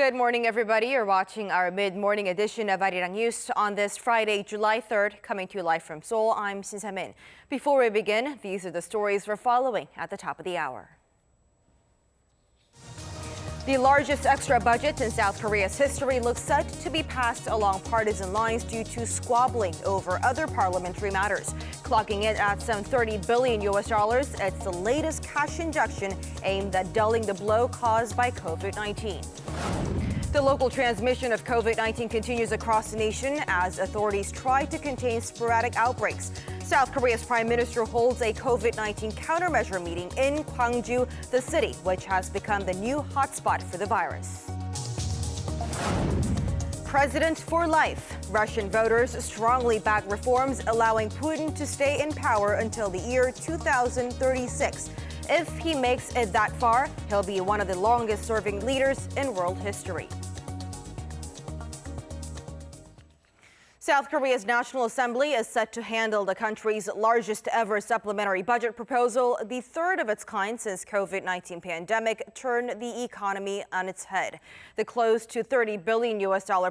Good morning, everybody. You're watching our mid-morning edition of Arirang News on this Friday, July 3rd, coming to you live from Seoul. I'm Shin Se-min. Before we begin, these are the stories we're following at the top of the hour. The largest extra budget in South Korea's history looks set to be passed along partisan lines due to squabbling over other parliamentary matters. Clocking in at some $30 billion, it's the latest cash injection aimed at dulling the blow caused by COVID-19. The local transmission of COVID-19 continues across the nation as authorities try to contain sporadic outbreaks. South Korea's prime minister holds a COVID-19 countermeasure meeting in Gwangju, the city, which has become the new hotspot for the virus. President for life. Russian voters strongly back reforms allowing Putin to stay in power until the year 2036. If he makes it that far, he'll be one of the longest-serving leaders in world history. South Korea's National Assembly is set to handle the country's largest ever supplementary budget proposal, the third of its kind since COVID-19 pandemic turned the economy on its head. The close to $30 billion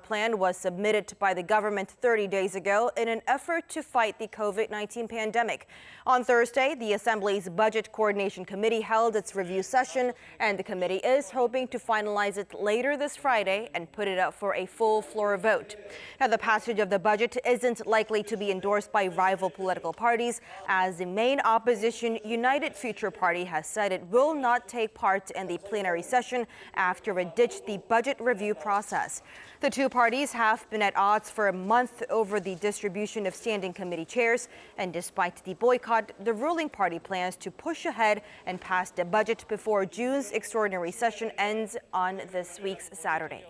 plan was submitted by the government 30 days ago in an effort to fight the COVID-19 pandemic. On Thursday, the Assembly's Budget Coordination Committee held its review session, and the committee is hoping to finalize it later this Friday and put it up for a full floor vote. Now, the passage of the budget isn't likely to be endorsed by rival political parties, as the main opposition United Future Party has said it will not take part in the plenary session after it ditched the budget review process. The two parties have been at odds for a month over the distribution of standing committee chairs, and despite the boycott, the ruling party plans to push ahead and pass the budget before June's extraordinary session ends on this week's Saturday.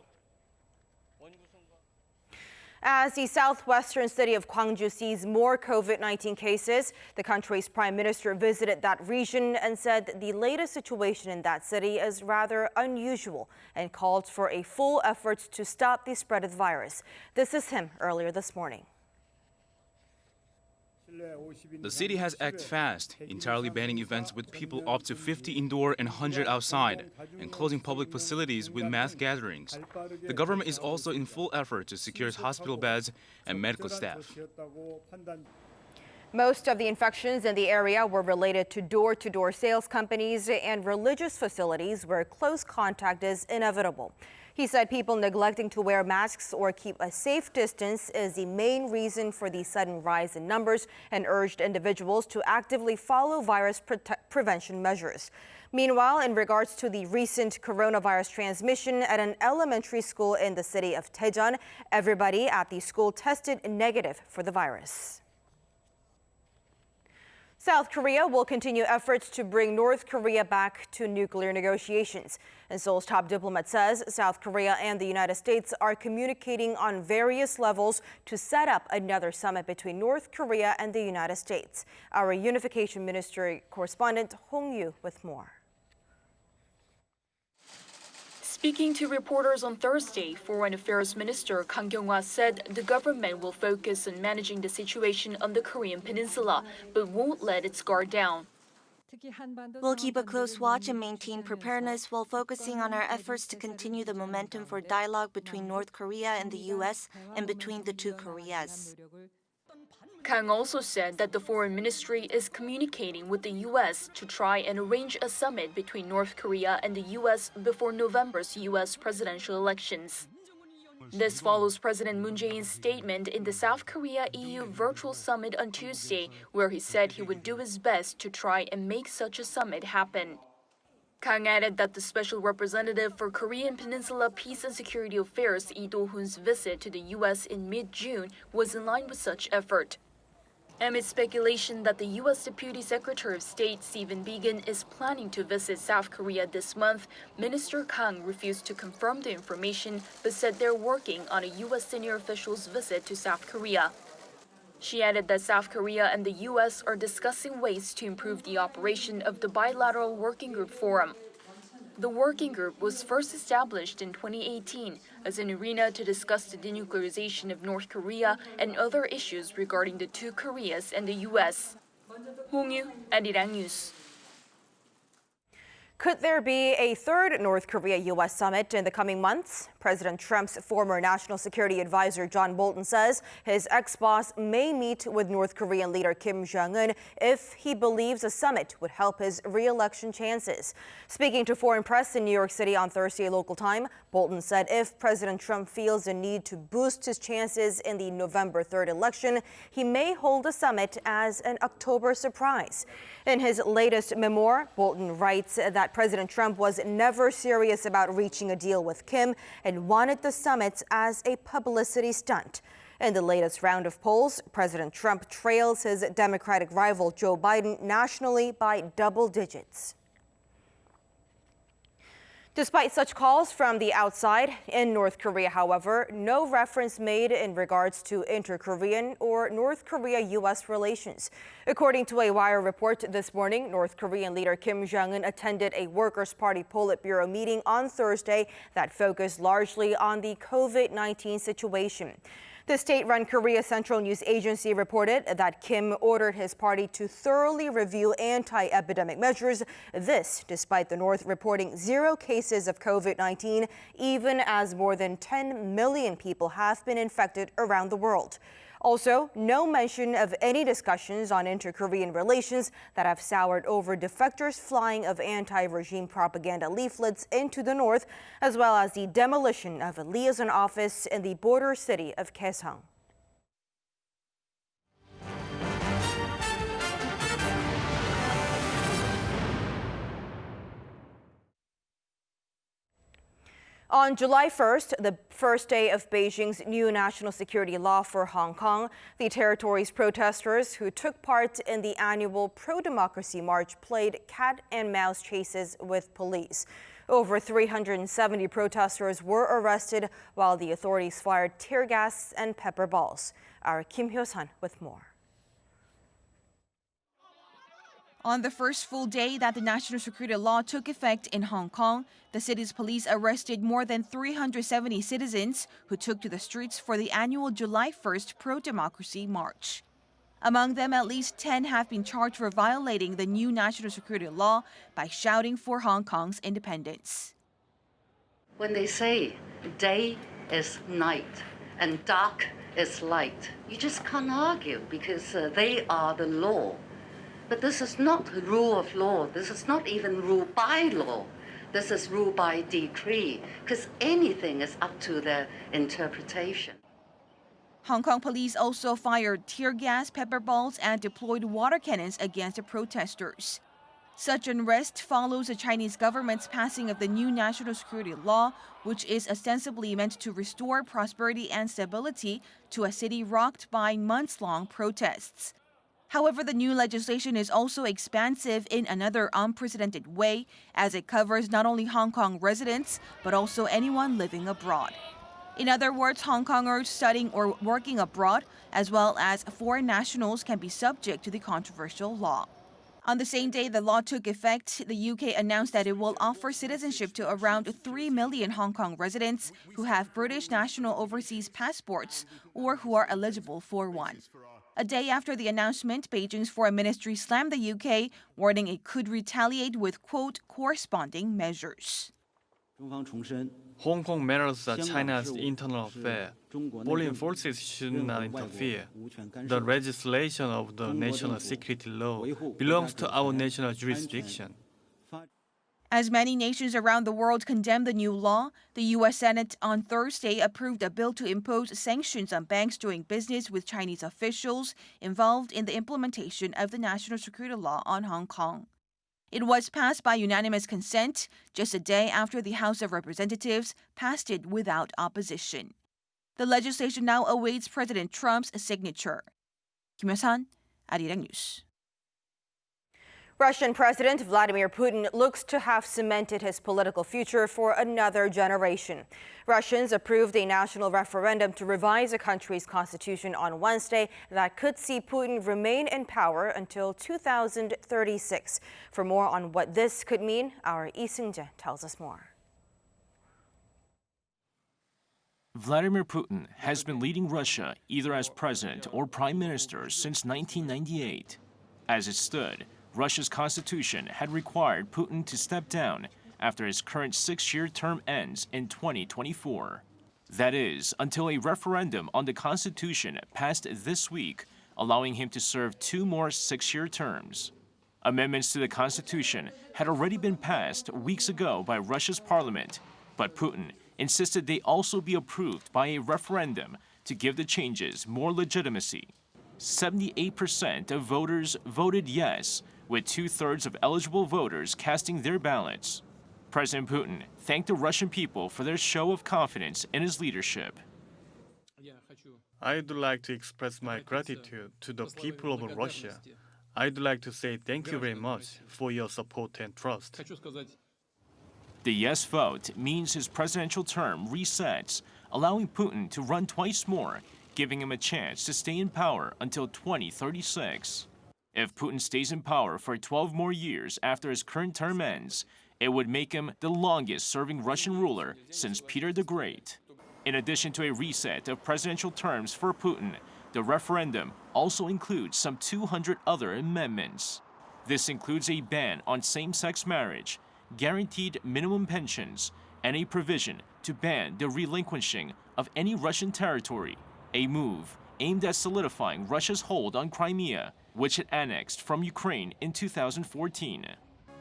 As the southwestern city of Gwangju sees more COVID-19 cases, the country's prime minister visited that region and said the latest situation in that city is rather unusual and called for a full effort to stop the spread of the virus. This is him earlier this morning. The city has acted fast, entirely banning events with people up to 50 indoor and 100 outside, and closing public facilities with mass gatherings. The government is also in full effort to secure hospital beds and medical staff. Most of the infections in the area were related to door-to-door sales companies and religious facilities where close contact is inevitable. He said people neglecting to wear masks or keep a safe distance is the main reason for the sudden rise in numbers and urged individuals to actively follow virus prevention measures. Meanwhile, in regards to the recent coronavirus transmission at an elementary school in the city of Daejeon, everybody at the school tested negative for the virus. South Korea will continue efforts to bring North Korea back to nuclear negotiations. And Seoul's top diplomat says South Korea and the United States are communicating on various levels to set up another summit between North Korea and the United States. Our Unification Ministry correspondent Hong Yu with more. Speaking to reporters on Thursday, Foreign Affairs Minister Kang Kyung-hwa said the government will focus on managing the situation on the Korean peninsula, but won't let its guard down. We'll keep a close watch and maintain preparedness while focusing on our efforts to continue the momentum for dialogue between North Korea and the U.S. and between the two Koreas. Kang also said that the foreign ministry is communicating with the U.S. to try and arrange a summit between North Korea and the U.S. before November's U.S. presidential elections. This follows President Moon Jae-in's statement in the South Korea-EU virtual summit on Tuesday, where he said he would do his best to try and make such a summit happen. Kang added that the Special Representative for Korean Peninsula Peace and Security Affairs, Lee Do-hoon's visit to the U.S. in mid-June was in line with such effort. Amid speculation that the U.S. Deputy Secretary of State Stephen Biegun is planning to visit South Korea this month, Minister Kang refused to confirm the information but said they're working on a U.S. senior official's visit to South Korea. She added that South Korea and the U.S. are discussing ways to improve the operation of the Bilateral Working Group Forum. The working group was first established in 2018 as an arena to discuss the denuclearization of North Korea and other issues regarding the two Koreas and the U.S. Hong Yu, Arirang News. Could there be a third North Korea-U.S. summit in the coming months? President Trump's former national security advisor John Bolton says his ex-boss may meet with North Korean leader Kim Jong-un if he believes a summit would help his re-election chances. Speaking to foreign press in New York City on Thursday local time, Bolton said if President Trump feels a need to boost his chances in the November 3rd election, he may hold a summit as an October surprise. In his latest memoir, Bolton writes that President Trump was never serious about reaching a deal with Kim and wanted the summit as a publicity stunt. In the latest round of polls, President Trump trails his Democratic rival Joe Biden nationally by double digits. Despite such calls from the outside, in North Korea, however, no reference made in regards to inter-Korean or North Korea-U.S. relations. According to a Wire report this morning, North Korean leader Kim Jong-un attended a Workers' Party politburo meeting on Thursday that focused largely on the COVID-19 situation. The state-run Korea Central News Agency reported that Kim ordered his party to thoroughly review anti-epidemic measures, this despite the North reporting 0 cases of COVID-19, even as more than 10 million people have been infected around the world. Also, no mention of any discussions on inter-Korean relations that have soured over defectors' flying of anti-regime propaganda leaflets into the north, as well as the demolition of a liaison office in the border city of Kaesong. On July 1st, the first day of Beijing's new national security law for Hong Kong, the territory's protesters who took part in the annual pro-democracy march played cat and mouse chases with police. Over 370 protesters were arrested while the authorities fired tear gas and pepper balls. Our Kim Hyo-sun with more. On the first full day that the national security law took effect in Hong Kong, the city's police arrested more than 370 citizens who took to the streets for the annual July 1st pro-democracy march. Among them, at least 10 have been charged for violating the new national security law by shouting for Hong Kong's independence. When they say day is night and dark is light, you just can't argue because they are the law. But this is not rule of law. This is not even rule by law. This is rule by decree, because anything is up to their interpretation. Hong Kong police also fired tear gas, pepper balls, and deployed water cannons against the protesters. Such unrest follows the Chinese government's passing of the new national security law, which is ostensibly meant to restore prosperity and stability to a city rocked by months-long protests. However, the new legislation is also expansive in another unprecedented way, as it covers not only Hong Kong residents, but also anyone living abroad. In other words, Hong Kongers studying or working abroad, as well as foreign nationals, can be subject to the controversial law. On the same day the law took effect, the UK announced that it will offer citizenship to around 3 million Hong Kong residents who have British national overseas passports or who are eligible for one. A day after the announcement, Beijing's foreign ministry slammed the UK, warning it could retaliate with, quote, corresponding measures. Hong Kong matters are China's internal affair. Foreign forces should not interfere. The legislation of the national security law belongs to our national jurisdiction. As many nations around the world condemn the new law, the U.S. Senate on Thursday approved a bill to impose sanctions on banks doing business with Chinese officials involved in the implementation of the national security law on Hong Kong. It was passed by unanimous consent just a day after the House of Representatives passed it without opposition. The legislation now awaits President Trump's signature. Kim Hyo-sun, Arirang News. Russian President Vladimir Putin looks to have cemented his political future for another generation. Russians approved a national referendum to revise the country's constitution on Wednesday that could see Putin remain in power until 2036. For more on what this could mean, our Lee Seung-jae tells us more. Vladimir Putin has been leading Russia either as president or prime minister since 1998. As it stood, Russia's constitution had required Putin to step down after his current 6-year term ends in 2024. That is, until a referendum on the constitution passed this week, allowing him to serve 2 more 6-year terms. Amendments to the constitution had already been passed weeks ago by Russia's parliament, but Putin insisted they also be approved by a referendum to give the changes more legitimacy. 78% of voters voted yes, with 2/3 of eligible voters casting their ballots. President Putin thanked the Russian people for their show of confidence in his leadership. I'd like to express my gratitude to the people of Russia. I'd like to say thank you very much for your support and trust. The yes vote means his presidential term resets, allowing Putin to run twice more, giving him a chance to stay in power until 2036. If Putin stays in power for 12 more years after his current term ends, it would make him the longest-serving Russian ruler since Peter the Great. In addition to a reset of presidential terms for Putin, the referendum also includes some 200 other amendments. This includes a ban on same-sex marriage, guaranteed minimum pensions, and a provision to ban the relinquishing of any Russian territory, a move aimed at solidifying Russia's hold on Crimea, which it annexed from Ukraine in 2014.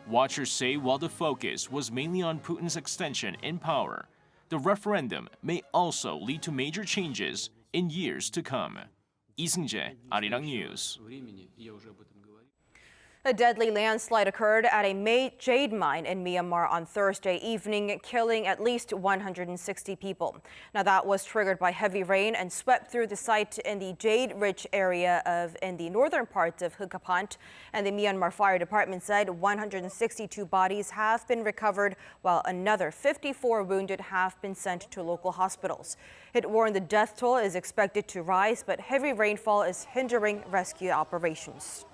Watchers say while the focus was mainly on Putin's extension in power, the referendum may also lead to major changes in years to come. 이승재, Arirang News. A deadly landslide occurred at a jade mine in Myanmar on Thursday evening, killing at least 160 people. Now, that was triggered by heavy rain and swept through the site in the jade-rich area in the northern part of Hukapant. And the Myanmar Fire Department said 162 bodies have been recovered, while another 54 wounded have been sent to local hospitals. It warned the death toll is expected to rise, but heavy rainfall is hindering rescue operations.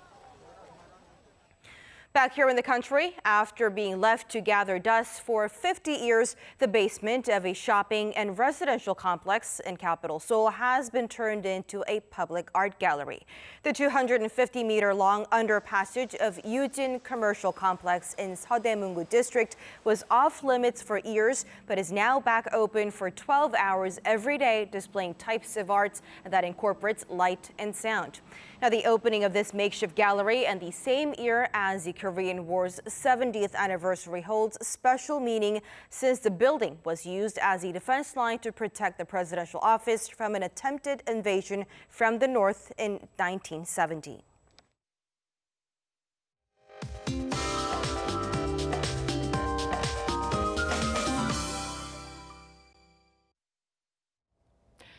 Back here in the country, after being left to gather dust for 50 years, the basement of a shopping and residential complex in capital Seoul has been turned into a public art gallery. The 250-meter-long underpassage of Yujin Complex in Seoul district was off limits for years, but is now back open for 12 hours every day, displaying types of art that incorporates light and sound. Now, the opening of this makeshift gallery and the same year as the Korean War's 70th anniversary holds special meaning since the building was used as a defense line to protect the presidential office from an attempted invasion from the north in 1970.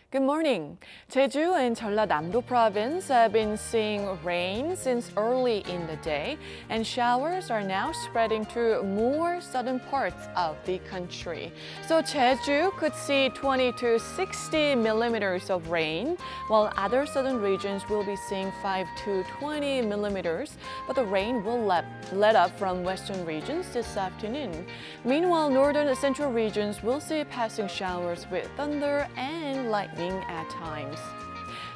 Good morning. Jeju and Jeollanam-do province have been seeing rain since early in the day, and showers are now spreading to more southern parts of the country. So Jeju could see 20 to 60 millimeters of rain, while other southern regions will be seeing 5 to 20 millimeters, but the rain will let up from western regions this afternoon. Meanwhile, northern and central regions will see passing showers with thunder and lightning at times.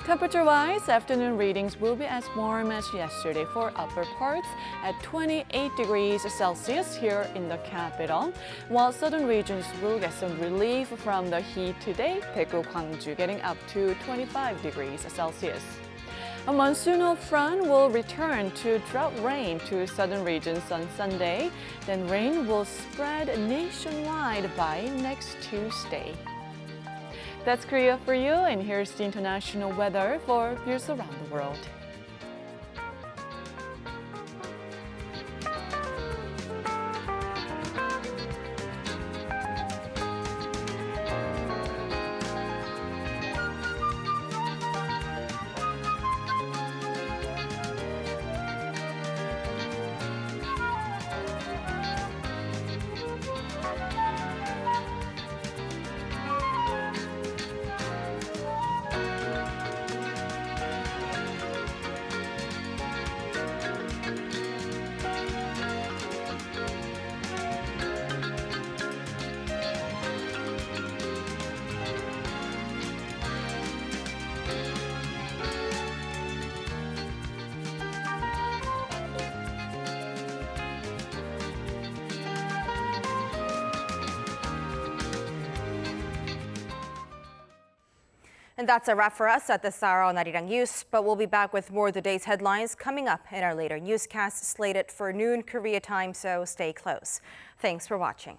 Temperature-wise, afternoon readings will be as warm as yesterday for upper parts at 28 degrees Celsius here in the capital, while southern regions will get some relief from the heat today, Daegu, Gwangju getting up to 25 degrees Celsius. A monsoonal front will return to drought rain to southern regions on Sunday, then rain will spread nationwide by next Tuesday. That's Korea for you, and here's the international weather for viewers around the world. And that's a wrap for us at this hour on Arirang News, but we'll be back with more of the day's headlines coming up in our later newscast slated for noon Korea time, so stay close. Thanks for watching.